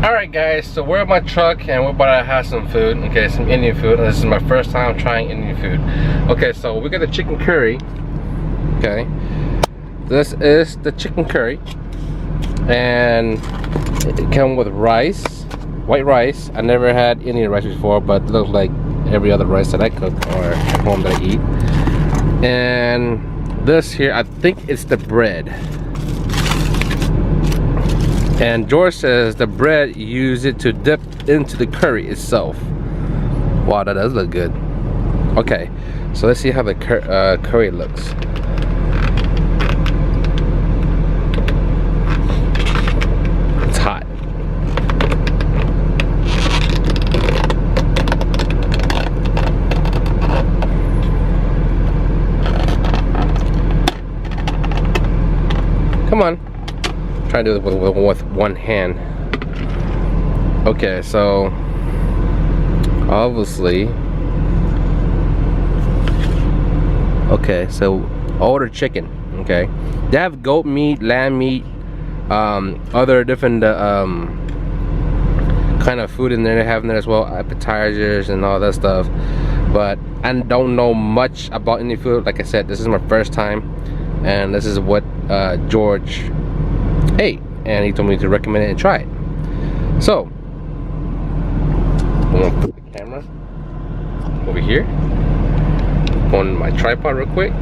Alright guys, so we're at my truck and we're about to have some food. Okay, some Indian food. This is my first time trying Indian food. Okay, so we got the chicken curry. Okay, this is the chicken curry, and it comes with rice, white rice. I never had Indian rice before, but it looks like every other rice that I cook or at home that I eat. And this here, I think it's the bread. And George says the bread, use it to dip into the curry itself. Wow, that does look good. Okay, so let's see how the curry looks. It's hot. Come on. Try to do it with one hand. Okay, so obviously, okay, so order chicken. Okay, they have goat meat, lamb meat, other different kind of food in there. They have in there as well, appetizers and all that stuff. But I don't know much about any food. Like I said, this is my first time, and this is what George ate, and he told me to recommend it and try it. So I'm gonna put the camera over here on my tripod real quick.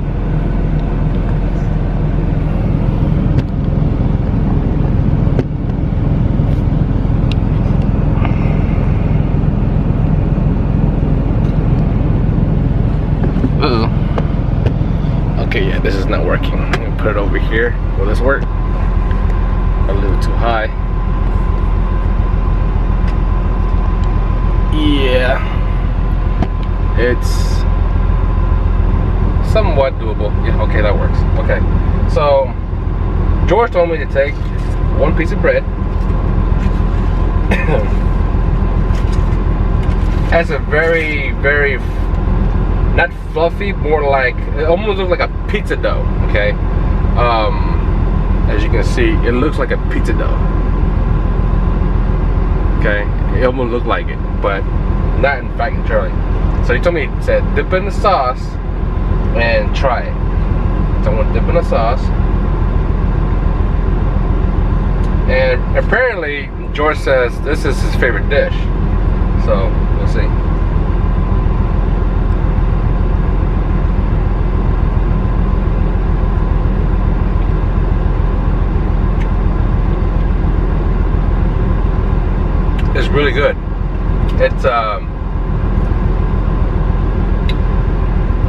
Okay, yeah, this is not working. I'm gonna put it over here. Will this work? A little too high. Yeah, it's somewhat doable. Yeah, okay, that works. Okay, so George told me to take one piece of bread. Has a very not fluffy, more like, it almost looks like a pizza dough. Okay, as you can see, it looks like a pizza dough. Okay, it almost looks like it, but not in fact entirely. So he told me, he said, dip in the sauce and try it. So I'm gonna dip in the sauce. And apparently, George says this is his favorite dish. So, we'll see. It's really good. It's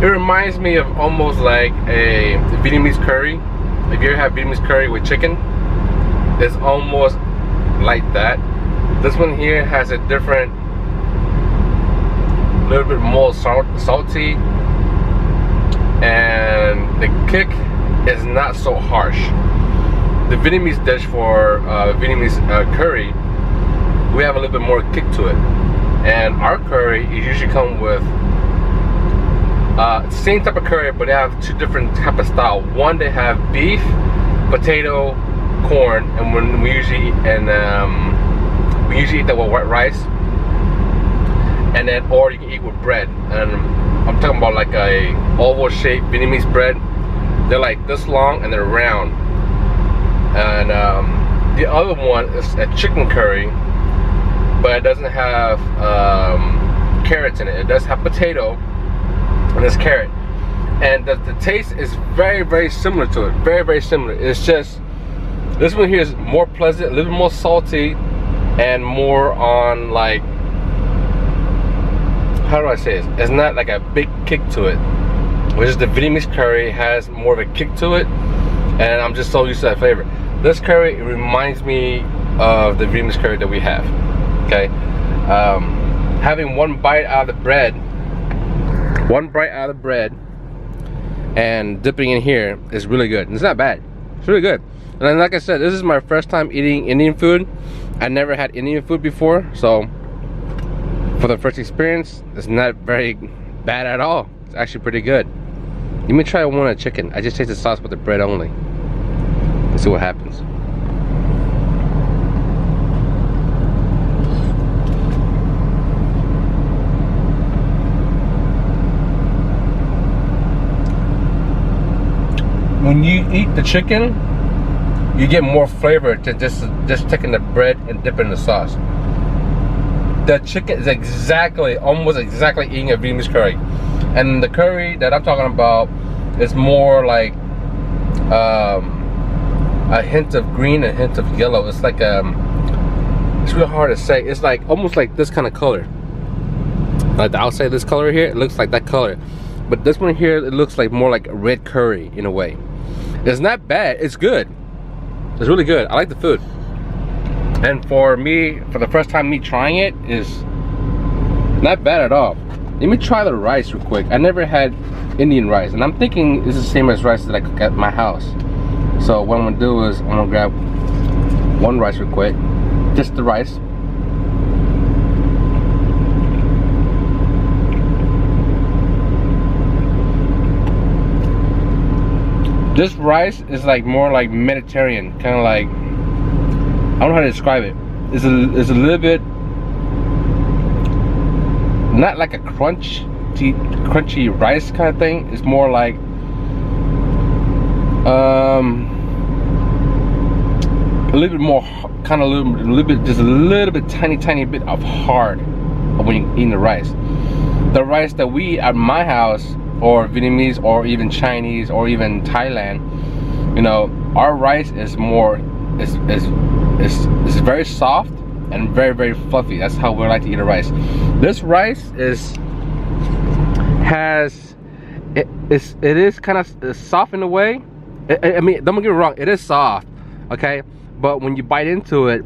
it reminds me of almost like a Vietnamese curry. If you ever have Vietnamese curry with chicken, it's almost like that. This one here has a different, little bit more salty, and the kick is not so harsh. The Vietnamese dish for Vietnamese curry, we have a little bit more kick to it, and our curry usually come with same type of curry, but they have two different type of style. One, they have beef, potato, corn, and when we usually eat that with white rice, and then or you can eat with bread. And I'm talking about like a oval shaped Vietnamese bread. They're like this long and they're round. And the other one is a chicken curry, but it doesn't have carrots in it. It does have potato and there's carrot, and the taste is very similar to it. Very similar. It's just this one here is more pleasant, a little more salty, and more on like, how do I say this? It's not like a big kick to it. Which is the Vietnamese curry has more of a kick to it, and I'm just so used to that flavor. This curry, it reminds me of the Vietnamese curry that we have. Okay, having one bite out of the bread, and dipping in here is really good. It's not bad. It's really good. And then, like I said, this is my first time eating Indian food. I never had Indian food before, so for the first experience, it's not very bad at all. It's actually pretty good. Let me try one of the chicken. I just tasted sauce with the bread only. Let's see what happens. you eat the chicken, you get more flavor to just taking the bread and dipping in the sauce. The chicken is almost exactly eating a Vietnamese curry. And the curry that I'm talking about is more like a hint of green, a hint of yellow. It's like it's real hard to say. It's like almost like this kind of color. Like the outside of this color here, it looks like that color. But this one here, it looks like more like a red curry in a way. It's not bad, it's good. It's really good. I like the food. And for me, for the first time me trying it, is not bad at all. Let me try the rice real quick. I never had Indian rice, and I'm thinking it's the same as rice that I cook at my house. So what I'm gonna do is I'm gonna grab one rice real quick, just the rice. This rice is like more like Mediterranean, kind of like, I don't know how to describe it. It's a little bit, not like a crunchy rice kind of thing. It's more like a little bit more, kind of a little bit, just a little bit, tiny bit of hard when you're eating the rice. The rice that we eat at my house, or Vietnamese, or even Chinese, or even Thailand, you know, our rice is more, it's very soft and very fluffy. That's how we like to eat a rice. This rice it is kind of soft in a way. I mean, don't get me wrong, it is soft, okay, but when you bite into it,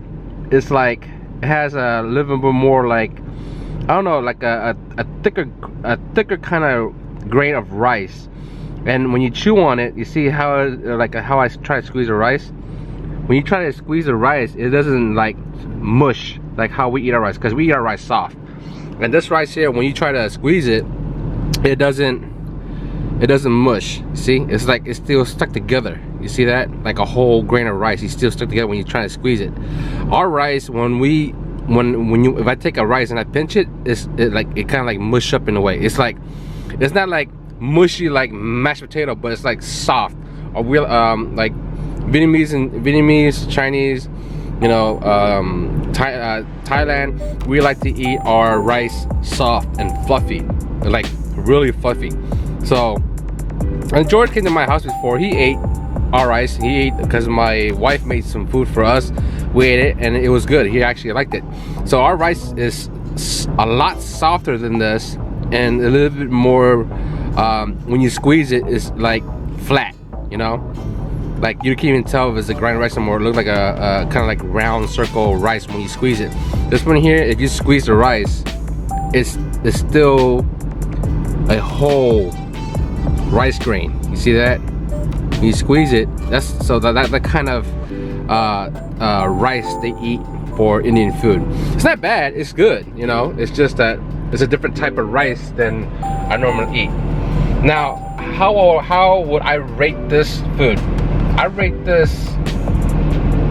it's like it has a little bit more, like, I don't know, like a thicker kind of grain of rice. And when you chew on it, you see how how I try to squeeze the rice. When you try to squeeze the rice, it doesn't like mush like how we eat our rice, because we eat our rice soft. And this rice here, when you try to squeeze it, it doesn't mush. See, it's like it's still stuck together. You see that? Like a whole grain of rice, it's still stuck together when you try to squeeze it. Our rice, if I take a rice and I pinch it, it kind of like mush up in a way. It's like, it's not like mushy like mashed potato, but it's like soft. Or real like Vietnamese, Chinese, you know, Thailand, we like to eat our rice soft and fluffy, like really fluffy. So, and George came to my house before. He ate our rice. He ate, because my wife made some food for us. We ate it and it was good. He actually liked it. So our rice is a lot softer than this, and a little bit more, when you squeeze it, it's like flat, you know, like you can't even tell if it's a ground rice anymore. It looks like a kind of like round circle rice when you squeeze it. This one here, if you squeeze the rice, it's still a whole rice grain. You see that? When you squeeze it, that's that kind of rice they eat for Indian food. It's not bad, it's good, you know. It's just that it's a different type of rice than I normally eat. Now, how would I rate this food? I rate this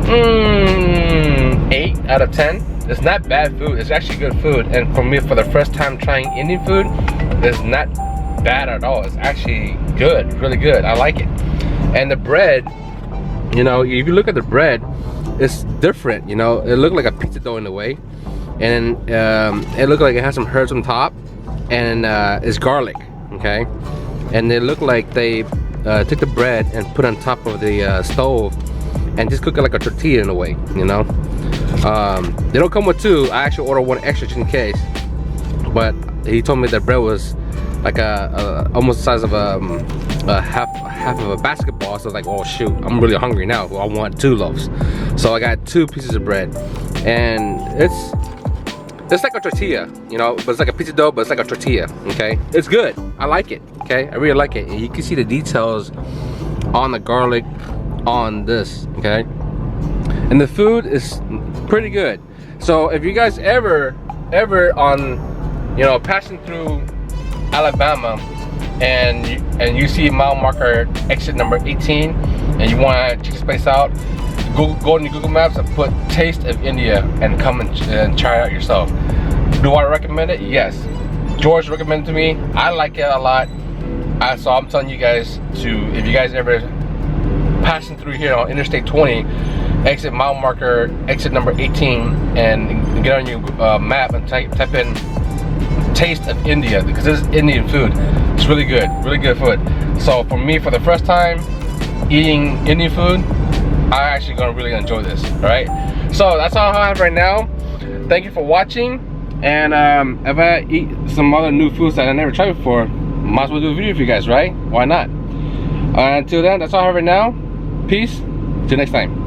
8 out of 10. It's not bad food, it's actually good food. And for me, for the first time trying Indian food, it's not bad at all. It's actually good, really good. I like it. And the bread, you know, if you look at the bread, it's different, you know. It looked like a pizza dough in a way, and it looked like it has some herbs on top, and it's garlic, okay. And it looked like they took the bread and put it on top of the stove and just cook it like a tortilla in a way, you know. They don't come with two. I actually ordered one extra just in case, but he told me the bread was like almost the size of a half of a basketball. So I was like, oh shoot, I'm really hungry now. I want 2 loaves. So I got 2 pieces of bread, and it's like a tortilla, you know, but it's like a pizza dough, but it's like a tortilla, okay? It's good. I like it, okay? I really like it. And you can see the details on the garlic on this, okay? And the food is pretty good. So if you guys ever on, you know, passing through Alabama and you see mile marker exit number 18 and you want to check this place out, go on your Google Maps and put Taste of India and come and try it out yourself. Do I recommend it? Yes. George recommended it to me. I like it a lot. So I'm telling you guys to, if you guys ever passing through here on Interstate 20, exit mile marker, exit number 18, and get on your map and type in taste of India, because this is Indian food. It's really good food. So for me, for the first time eating Indian food, I'm actually gonna really enjoy this. All right, so that's all I have right now. Thank you for watching, and if I eat some other new foods that I never tried before, might as well do a video for you guys, right? Why not? Until then, that's all I have right now. Peace, till next time.